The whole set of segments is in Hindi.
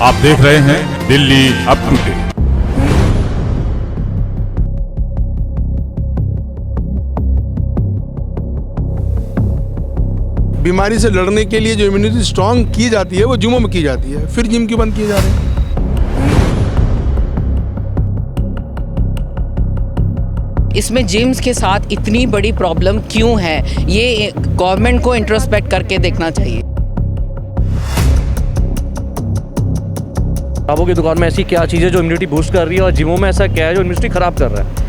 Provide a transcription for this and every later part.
आप देख रहे हैं दिल्ली अप टू डेट। बीमारी से लड़ने के लिए जो इम्यूनिटी स्ट्रांग की जाती है वो जिमों में की जाती है, फिर जिम क्यों बंद किए जा रहे हैं? इसमें जिम्स के साथ इतनी बड़ी प्रॉब्लम क्यों है, ये गवर्नमेंट को इंट्रोस्पेक्ट करके देखना चाहिए। किताबों की दुकान में ऐसी क्या चीज़ है जो इम्यूनिटी बूस्ट कर रही है और जिमों में ऐसा क्या है जो इम्यूनिटी खराब कर रहा है?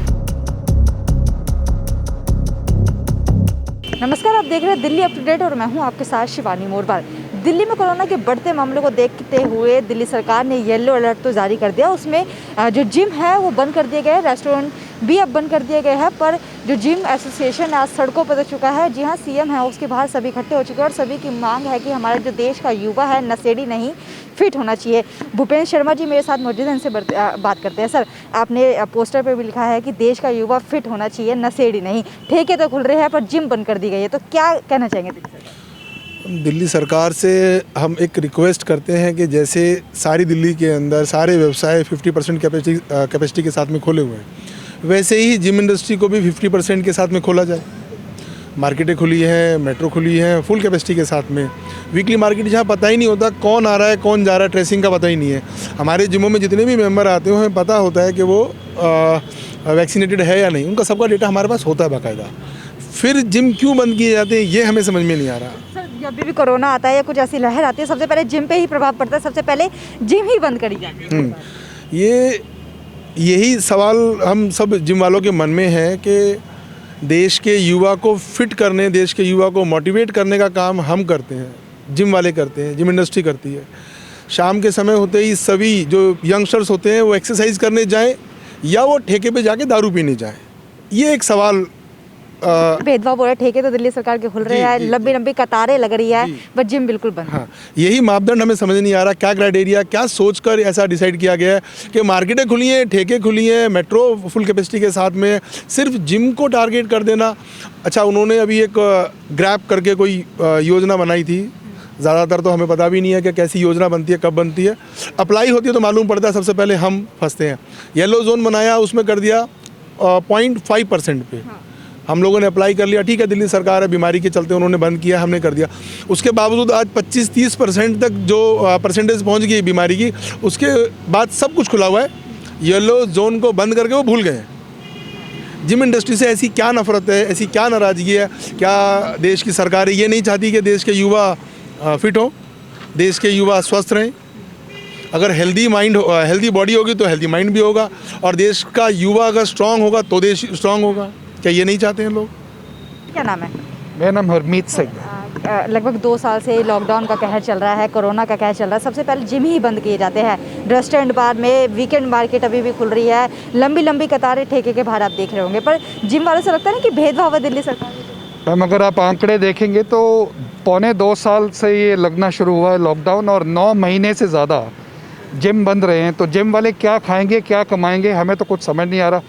नमस्कार, आप देख रहे हैं दिल्ली अप टू डेट और मैं हूं आपके साथ शिवानी मोरवाल। दिल्ली में कोरोना के बढ़ते मामलों को देखते हुए दिल्ली सरकार ने येलो अलर्ट तो जारी कर दिया। उसमें जो जिम है वो बंद कर दिए गए, रेस्टोरेंट भी अब बंद कर दिए गए हैं। पर जो जिम एसोसिएशन आज सड़कों पर चुका है, जी हाँ, सीएम है उसके बाहर सभी इकट्ठे हो चुके हैं और सभी की मांग है कि हमारे जो देश का युवा है नशेड़ी नहीं, फिट होना चाहिए। भूपेंद्र शर्मा जी मेरे साथ मौजूद हैं, इनसे बात करते हैं। सर, आपने पोस्टर पे भी लिखा है कि देश का युवा फिट होना चाहिए, नशेड़ी नहीं। ठेके तो खुल रहे हैं पर जिम बंद कर दी गई है, तो क्या कहना चाहेंगे? दिल्ली सरकार से हम एक रिक्वेस्ट करते हैं कि जैसे सारी दिल्ली के अंदर सारे व्यवसाय 50% कैपेसिटी के साथ में खोले हुए हैं, वैसे ही जिम इंडस्ट्री को भी 50% के साथ में खोला जाए। मार्केटें खुली हैं, मेट्रो खुली हैं फुल कैपेसिटी के साथ में। वीकली मार्केट जहाँ पता ही नहीं होता कौन आ रहा है कौन जा रहा है, ट्रेसिंग का पता ही नहीं है। हमारे जिमों में जितने भी मेंबर आते हैं हमें पता होता है कि वो वैक्सीनेटेड है या नहीं, उनका सबका डेटा हमारे पास होता है बाकायदा। फिर जिम क्यों बंद किए जाते हैं ये हमें समझ में नहीं आ रहा। सर, जब भी कोरोना आता है या कुछ ऐसी लहर आती है, सबसे पहले जिम पे ही प्रभाव पड़ता है, सबसे पहले जिम ही बंद करी जाती है। यही सवाल हम सब जिम वालों के मन में है कि देश के युवा को फिट करने, देश के युवा को मोटिवेट करने का काम हम करते हैं, जिम वाले करते हैं, जिम इंडस्ट्री करती है। शाम के समय होते ही सभी जो यंगस्टर्स होते हैं वो एक्सरसाइज करने जाएं या वो ठेके पे जाके दारू पीने जाएं, ये एक सवाल। भेदभाव हो रहा है, ठेके तो दिल्ली सरकार के खुल रहे हैं, लंबी लंबी कतारें लग रही है, बट जिम बिल्कुल बंद। हाँ, यही मापदंड हमें समझ नहीं आ रहा, क्या क्राइटेरिया, क्या सोचकर ऐसा डिसाइड किया गया है कि मार्केटें खुली हैं, ठेके खुली हैं, मेट्रो फुल कैपेसिटी के साथ में, सिर्फ जिम को टारगेट कर देना। अच्छा, उन्होंने अभी एक ग्रैब करके कोई योजना बनाई थी, ज़्यादातर तो हमें पता भी नहीं है कि कैसी योजना बनती है, कब बनती है। अप्लाई होती है तो मालूम पड़ता है, सबसे पहले हम फंसते हैं। येलो जोन बनाया, उसमें कर दिया 0.5% पे। हम लोगों ने अप्लाई कर लिया, ठीक है, दिल्ली सरकार है, बीमारी के चलते उन्होंने बंद किया, हमने कर दिया। उसके बावजूद आज 25-30% तक जो परसेंटेज पहुंच गई बीमारी की, उसके बाद सब कुछ खुला हुआ है। येलो जोन को बंद करके वो भूल गए। जिम इंडस्ट्री से ऐसी क्या नफरत है, ऐसी क्या नाराज़गी है? क्या देश की सरकार ये नहीं चाहती कि देश के युवा फिट हो, देश के युवा स्वस्थ रहें? अगर हेल्दी माइंड, हेल्दी बॉडी होगी तो हेल्दी माइंड भी होगा, और देश का युवा अगर स्ट्रांग होगा तो देश स्ट्रांग होगा। क्या ये नहीं चाहते हैं लोग? क्या नाम है? मेरा नाम हरमीत सिंह। लगभग 2 साल से लॉकडाउन का कहर चल रहा है, कोरोना का कहर चल रहा है। सबसे पहले जिम ही बंद किए जाते हैं, रेस्टोरेंट बार में, वीकेंड मार्केट अभी भी खुल रही है, लंबी लंबी कतारें ठेके के बाहर आप देख रहे होंगे। पर जिम वालों से लगता है ना कि भेदभाव है दिल्ली सरकार। मैम, अगर आप आंकड़े देखेंगे तो 1.25-2 साल से ये लगना शुरू हुआ है लॉकडाउन, और 9 महीने से ज़्यादा जिम बंद रहे हैं। तो जिम वाले क्या खाएंगे, क्या कमाएंगे, हमें तो कुछ समझ नहीं आ रहा।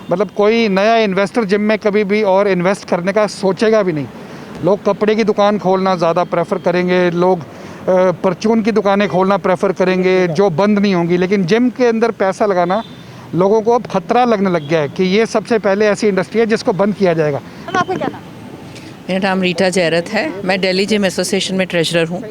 मतलब कोई नया इन्वेस्टर जिम में कभी भी और इन्वेस्ट करने का सोचेगा भी नहीं। लोग कपड़े की दुकान खोलना ज़्यादा प्रेफर करेंगे, लोग परचून की दुकानें खोलना प्रेफर करेंगे जो बंद नहीं होंगी। लेकिन जिम के अंदर पैसा लगाना लोगों को अब खतरा लगने लग गया है कि ये सबसे पहले ऐसी इंडस्ट्री है जिसको बंद किया जाएगा। आपका क्या नाम? मेरा नाम रीटा जयरथ है, मैं दिल्ली जिम एसोसिएशन में ट्रेजरर हूँ।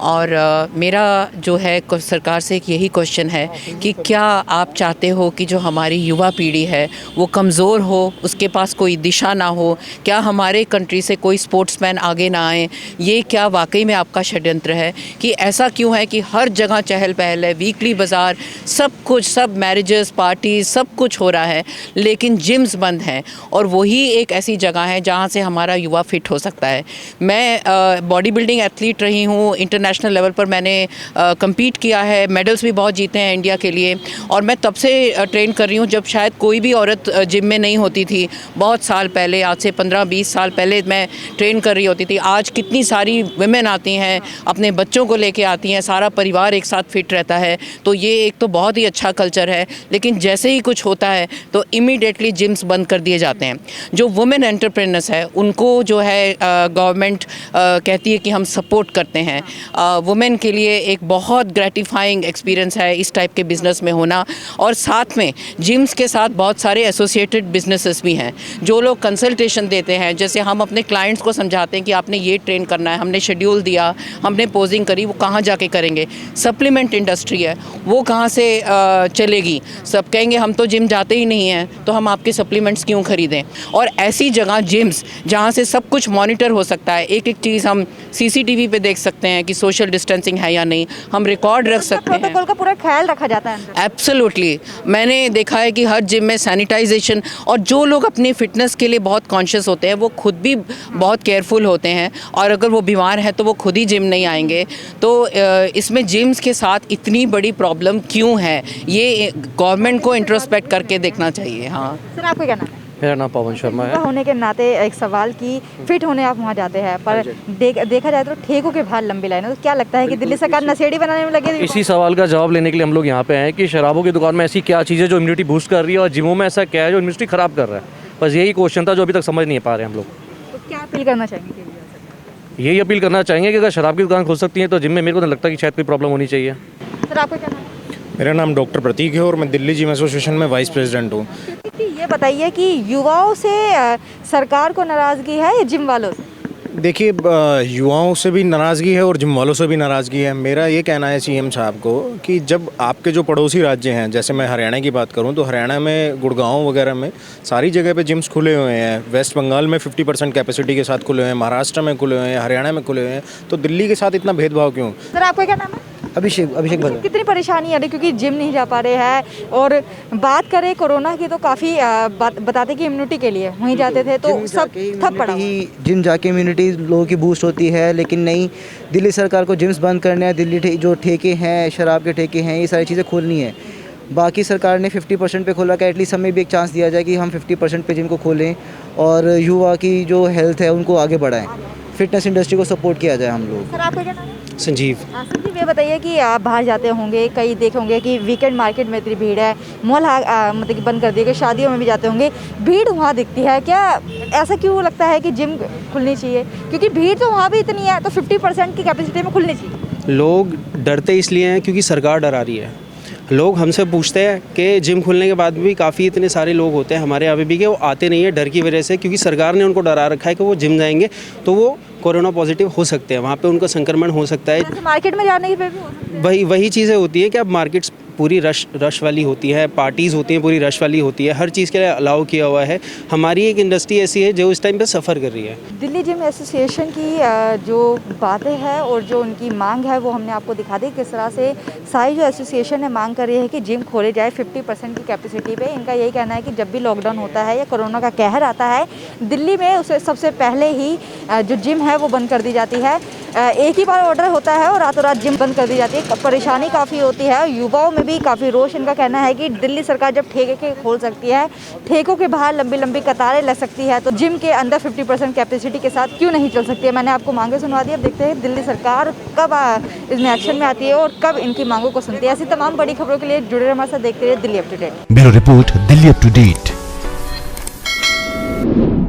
और मेरा जो है सरकार से एक यही क्वेश्चन है कि क्या आप चाहते हो कि जो हमारी युवा पीढ़ी है वो कमज़ोर हो, उसके पास कोई दिशा ना हो? क्या हमारे कंट्री से कोई स्पोर्ट्समैन आगे ना आए? ये क्या वाकई में आपका षड्यंत्र है कि ऐसा क्यों है कि हर जगह चहल पहल है, वीकली बाज़ार, सब कुछ, सब मैरिजेस, पार्टीज, सब कुछ हो रहा है, लेकिन जिम्स बंद हैं? और वही एक ऐसी जगह है जहाँ से हमारा युवा फिट हो सकता है। मैं बॉडी बिल्डिंग एथलीट रही हूँ, इंटरनेशनल लेवल पर मैंने compete किया है, मेडल्स भी बहुत जीते हैं इंडिया के लिए। और मैं तब से ट्रेन कर रही हूँ जब शायद कोई भी औरत जिम में नहीं होती थी, बहुत साल पहले, आज से 15-20 साल पहले मैं ट्रेन कर रही होती थी। आज कितनी सारी वुमेन आती हैं, अपने बच्चों को लेके आती हैं, सारा परिवार एक साथ फिट रहता है। तो ये एक तो बहुत ही अच्छा कल्चर है, लेकिन जैसे ही कुछ होता है तो इमीडिएटली जिम्स बंद कर दिए जाते हैं। जो वुमेन एंटरप्रेन्योर्स है उनको जो है है गवर्नमेंट कहती है कि हम सपोर्ट करते हैं, वुमेन के लिए एक बहुत ग्रेटिफाइंग एक्सपीरियंस है इस टाइप के बिज़नेस में होना। और साथ में जिम्स के साथ बहुत सारे एसोसिएटेड बिजनेसेस भी हैं जो लोग कंसल्टेशन देते हैं। जैसे हम अपने क्लाइंट्स को समझाते हैं कि आपने ये ट्रेन करना है, हमने शेड्यूल दिया, हमने पोजिंग करी, वो कहाँ जाके करेंगे। सप्लीमेंट इंडस्ट्री है, वो कहाँ से चलेगी। सब कहेंगे हम तो जिम जाते ही नहीं हैं, तो हम आपके सप्लीमेंट्स क्यों खरीदें। और ऐसी जगह जिम्स जहाँ से सब कुछ मॉनिटर हो सकता है, एक एक चीज़ हम CCTV पे देख सकते हैं कि सोशल डिस्टेंसिंग है या नहीं, हम रिकॉर्ड रख सकते हैं। प्रोटोकॉल का पूरा ख्याल रखा जाता है। एब्सोल्युटली, मैंने देखा है कि हर जिम में सैनिटाइजेशन, और जो लोग अपनी फ़िटनेस के लिए बहुत कॉन्शियस होते हैं वो खुद भी बहुत केयरफुल होते हैं, और अगर वो बीमार हैं तो वो खुद ही जिम नहीं आएंगे। तो इसमें जिम्स के साथ इतनी बड़ी प्रॉब्लम क्यों है, ये गवर्नमेंट को इंट्रोस्पेक्ट करके देखना चाहिए। हाँ सर, आपको क्या नाम है? मेरा नाम पवन शर्मा है। होने के नाते एक सवाल कि फिट होने आप वहाँ जाते हैं, पर देखा जाए तो ठेकों के बाहर लंबी लाइन है, तो क्या लगता है कि दिल्ली सरकार नशेड़ी बनाने में लगी है? इसी सवाल का जवाब लेने के लिए हम लोग यहाँ पे हैं कि शराबों की दुकान में ऐसी क्या चीज़ है जो इम्यूनिटी बूस्ट कर रही है, और जिमों में ऐसा क्या है जो इम्यूनिटी ख़राब कर रहा है। बस यही क्वेश्चन था जो अभी तक समझ नहीं पा रहे हम लोग। तो क्या अपील करना चाहेंगे? यही अपील करना चाहेंगे कि अगर शराब की दुकान खुल सकती है तो जिम में मेरे को नहीं लगता कि शायद कोई प्रॉब्लम होनी चाहिए। सर, आपको क्या नाम है? मेरा नाम डॉक्टर प्रतीक है और मैं दिल्ली जिम एसोसिएशन में वाइस प्रेसिडेंट हूँ। ये बताइए कि युवाओं से सरकार को नाराज़गी है या जिम वालों से? देखिए, युवाओं से भी नाराज़गी है और जिम वालों से भी नाराज़गी है। मेरा ये कहना है CM साहब को कि जब आपके जो पड़ोसी राज्य हैं, जैसे मैं हरियाणा की बात करूं तो हरियाणा में गुड़गांव वगैरह में सारी जगह पे जिम्स खुले हुए हैं। वेस्ट बंगाल में 50% कैपेसिटी के साथ खुले हुए हैं, महाराष्ट्र में खुले हुए हैं, हरियाणा में खुले हुए हैं। तो दिल्ली के साथ इतना भेदभाव क्यों? सर, आपका क्या नाम है? अभिषेक भगत। कितनी परेशानी है क्योंकि जिम नहीं जा पा रहे हैं, और बात करें कोरोना की तो काफ़ी बताते कि इम्यूनिटी के लिए वहीं जाते थे तो सब ठप पड़ा। जिम जाके इम्यूनिटी लोगों की बूस्ट होती है, लेकिन नहीं, दिल्ली सरकार को जिम्स बंद करने हैं। दिल्ली जो ठेके हैं, शराब के ठेके हैं, ये सारी चीज़ें खोलनी है। बाकी सरकार ने 50% पे खोला कि एटलीस्ट हमें भी एक चांस दिया जाए कि हम 50% पे जिम को खोलें और युवा की जो हेल्थ है उनको आगे बढ़ाएं, फिटनेस इंडस्ट्री को सपोर्ट किया जाए हम लोग। सर, आपका क्या नाम है? संजीव। संजीव, ये बताइए कि आप बाहर जाते होंगे, कई देखे होंगे कि वीकेंड मार्केट में इतनी भीड़ है, मॉल मतलब कि बंद कर दिए गए, शादियों में भी जाते होंगे, भीड़ वहाँ दिखती है। क्या ऐसा क्यों लगता है कि जिम खुलनी चाहिए? क्योंकि भीड़ तो वहाँ भी इतनी है, तो 50% की कैपेसिटी में खुलनी चाहिए। लोग डरते इसलिए हैं क्योंकि सरकार डरा रही है। लोग हमसे पूछते हैं कि जिम खुलने के बाद भी काफ़ी इतने सारे लोग होते हैं हमारे यहाँ भी कि वो आते नहीं है डर की वजह से, क्योंकि सरकार ने उनको डरा रखा है कि वो जिम जाएंगे तो वो कोरोना पॉजिटिव हो सकते हैं, वहाँ पे उनका संक्रमण हो सकता है। मार्केट में जाने की फिर भी हो सकता है। वही चीज़ें होती हैं कि अब मार्केट्स पूरी रश वाली होती है, पार्टीज़ होती हैं पूरी रश वाली होती है, हर चीज़ के लिए अलाउ किया हुआ है। हमारी एक इंडस्ट्री ऐसी है जो इस टाइम पे सफ़र कर रही है। दिल्ली जिम एसोसिएशन की जो बातें हैं और जो उनकी मांग है वो हमने आपको दिखा दी, किस तरह से सारी जो एसोसिएशन है मांग कर रही है कि जिम खोले जाए 50% की कैपेसिटी पे। इनका यही कहना है कि जब भी लॉकडाउन होता है या कोरोना का कहर आता है, दिल्ली में उसे सबसे पहले ही जो जिम है वो बंद कर दी जाती है। एक ही बार ऑर्डर होता है और रातों रात जिम बंद कर दी जाती है। परेशानी काफ़ी होती है, युवाओं में भी काफ़ी रोष। इनका कहना है कि दिल्ली सरकार जब ठेके खोल सकती है, ठेकों के बाहर लंबी लंबी कतारें लग सकती है, तो जिम के अंदर 50% कैपेसिटी के साथ क्यों नहीं चल सकती है। मैंने आपको मांगे सुनवा दी, अब देखते हैं दिल्ली सरकार कब इसमें एक्शन में आती है और कब इनकी मांगों को सुनती है। ऐसी तमाम बड़ी खबरों के लिए जुड़े रहे हमारे साथ, देखते रहिए Delhi up to date. Bureau report, Delhi up to date.